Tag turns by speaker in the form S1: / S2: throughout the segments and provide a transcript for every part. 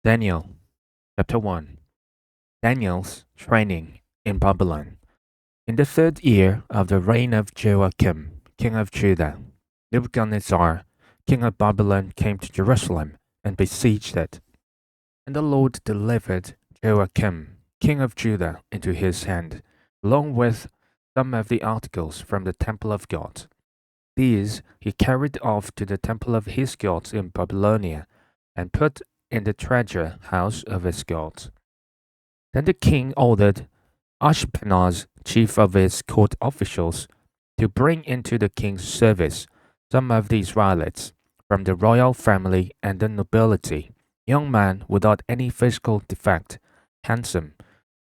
S1: Daniel, Chapter 1. Daniel's training in Babylon. In the third year of the reign of Joachim, king of Judah, Nebuchadnezzar, king of Babylon, came to Jerusalem and besieged it. And the Lord delivered Joachim, king of Judah, into his hand, along with some of the articles from the temple of God. These he carried off to the temple of his gods in Babylonia, and put in the treasure house of his gods. Then the king ordered Ashpenaz, chief of his court officials, to bring into the king's service some of the Israelites from the royal family and the nobility, young men without any physical defect, handsome,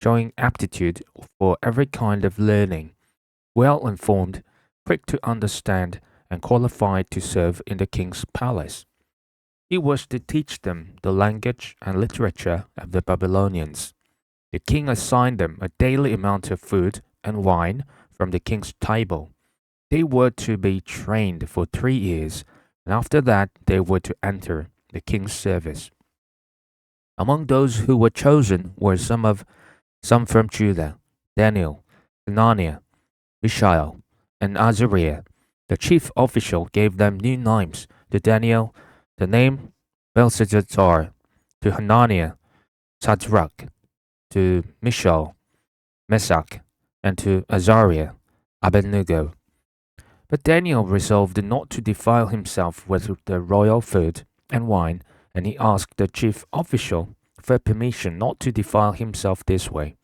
S1: showing aptitude for every kind of learning, well informed, quick to understand, and qualified to serve in the king's palace. He was to teach them the language and literature of the Babylonians. The king assigned them a daily amount of food and wine from the king's table. They were to be trained for 3 years, and after that they were to enter the king's service. Among those who were chosen were some from Judah: Daniel, Hananiah, Mishael, and Azariah. The chief official gave them new names: to Daniel, the name Belshazzar; to Hananiah, Shadrach; to Mishael, Meshach; and to Azariah, Abednego. But Daniel resolved not to defile himself with the royal food and wine, and he asked the chief official for permission not to defile himself this way.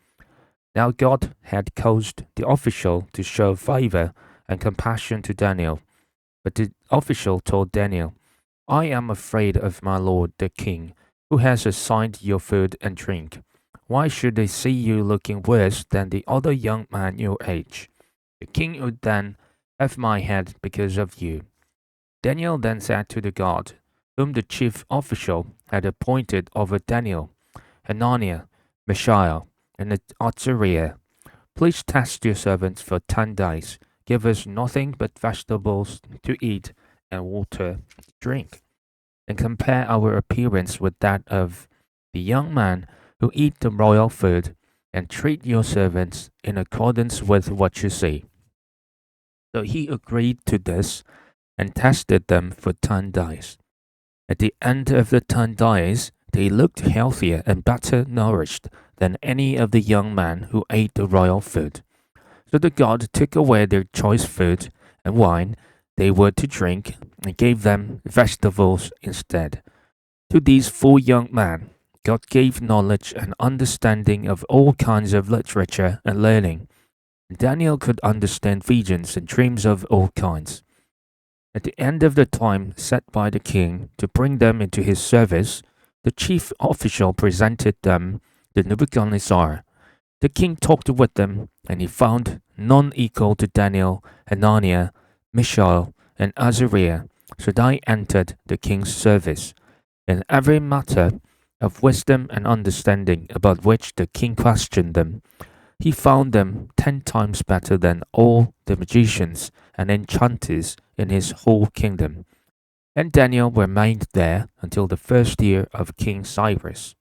S1: Now God had caused the official to show favor and compassion to Daniel. But the official told Daniel, "I am afraid of my lord the king, who has assigned your food and drink. Why should they see you looking worse than the other young men your age? The king would then have my head because of you." Daniel then said to the God, whom the chief official had appointed over Daniel, Hananiah, Mishael, and Azariah, "Please test your servants for 10 days. Give us nothing but vegetables to eat and water to drink, and compare our appearance with that of the young men who eat the royal food, and treat your servants in accordance with what you see." So he agreed to this and tested them for 10 days. At the end of the 10 days, they looked healthier and better nourished than any of the young men who ate the royal food. So the god took away their choice food and wine they were to drink, and gave them vegetables instead. To these 4 young men, God gave knowledge and understanding of all kinds of literature and learning. And Daniel could understand visions and dreams of all kinds. At the end of the time set by the king to bring them into his service, the chief official presented them to Nebuchadnezzar. The king talked with them, and he found none equal to Daniel, Hananiah, Mishael, and Azariah. So they entered the king's service. In every matter of wisdom and understanding about which the king questioned them, he found them 10 times better than all the magicians and enchanters in his whole kingdom. And Daniel remained there until the first year of King Cyrus.